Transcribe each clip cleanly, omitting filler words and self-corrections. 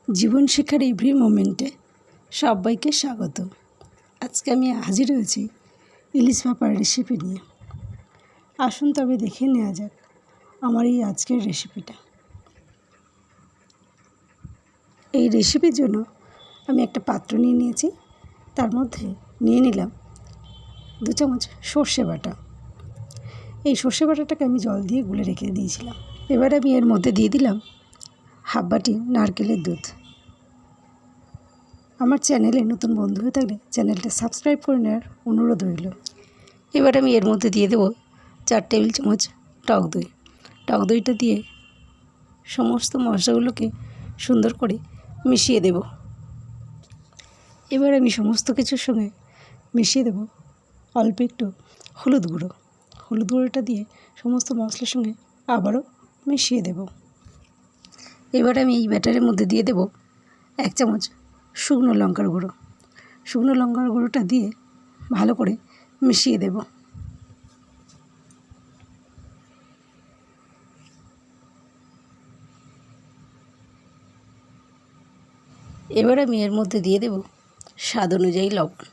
জীবন শিক্ষার এভরি মোমেন্টে সবাইকে স্বাগত। আজকে আমি হাজির হয়েছি ইলিশ ভাপার রেসিপি নিয়ে। আসুন তবে দেখে নেওয়া যাক আমার এই আজকের রেসিপিটা। এই রেসিপির জন্য আমি একটা পাত্র নিয়ে নিয়েছি, তার মধ্যে নিয়ে নিলাম 2 চামচ সর্ষে বাটা। এই সর্ষে বাটাটাকে আমি জল দিয়ে গুলে রেখে দিয়েছিলাম। এবার আমি এর মধ্যে দিয়ে দিলাম হাফ বাটি নারকেলের দুধ। আমার চ্যানেলে নতুন বন্ধু হয়ে থাকলে চ্যানেলটা সাবস্ক্রাইব করে নেওয়ার অনুরোধ রইল। এবার আমি এর মধ্যে দিয়ে দেবো 4 টেবিল চামচ টক দই। টক দইটা দিয়ে সমস্ত মশলাগুলোকে সুন্দর করে মিশিয়ে দেব। এবার আমি সমস্ত কিছুর সঙ্গে মিশিয়ে দেব অল্প একটু হলুদ গুঁড়ো। হলুদ গুঁড়োটা দিয়ে সমস্ত মশলার সঙ্গে আবারও মিশিয়ে দেব। এবার আমি এই ব্যাটারের মধ্যে দিয়ে দেব 1 চামচ শুকনো লঙ্কার গুঁড়ো। শুকনো লঙ্কার গুঁড়োটা দিয়ে ভালো করে মিশিয়ে দেব। এবার আমি এর মধ্যে দিয়ে দেব স্বাদ অনুযায়ী লবণ।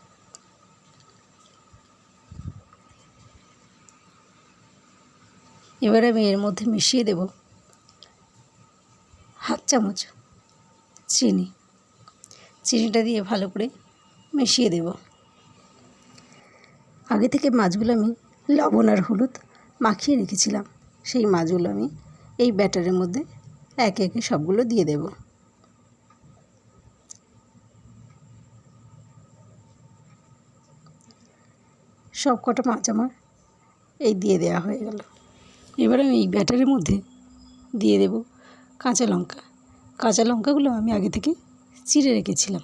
এবার আমি এর মধ্যে মিশিয়ে দেব হাফ চামচ চিনি। চিনিটা দিয়ে ভালো করে মিশিয়ে দেব। আগে থেকে মাছগুলো আমি লবণ আর হলুদ মাখিয়ে রেখেছিলাম, সেই মাছগুলো আমি এই ব্যাটারের মধ্যে একে একে সবগুলো দিয়ে দেব। সব কটা মাছ আমার এই দিয়ে দেওয়া হয়ে গেল। এবার আমি এই ব্যাটারের মধ্যে দিয়ে দেব কাঁচা লঙ্কা। কাঁচা লঙ্কাগুলো আমি আগে থেকে চিড়ে রেখেছিলাম।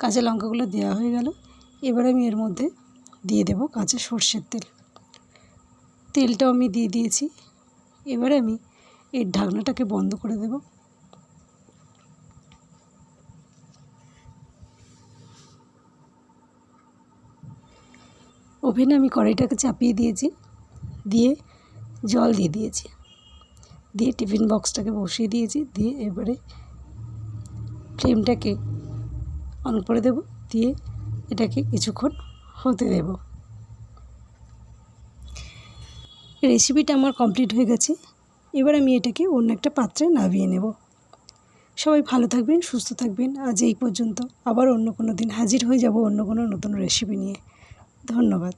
কাঁচা লঙ্কাগুলো দেওয়া হয়ে গেল। এবার আমি এর মধ্যে দিয়ে দেব কাঁচা সর্ষের তেল। তেলটাও আমি দিয়ে দিয়েছি। এবারে আমি এর ঢাকনাটাকে বন্ধ করে দেব। ওভেনে আমি কড়াইটাকে চাপিয়ে দিয়েছি, দিয়ে জল দিয়ে দিয়েছি, দিয়ে টিফিন বক্সটাকে বসিয়ে দিয়েছি, দিয়ে এবারে ফ্লেমটাকে অন করে দেব, দিয়ে এটাকে কিছুক্ষণ হতে দেব। রেসিপিটা আমার কমপ্লিট হয়ে গেছে। এবার আমি এটাকে অন্য একটা পাত্রে নামিয়ে নেব। সবাই ভালো থাকবেন, সুস্থ থাকবেন। আজ এই পর্যন্ত। আবার অন্য কোনো দিন হাজির হয়ে যাব অন্য কোনো নতুন রেসিপি নিয়ে। ধন্যবাদ।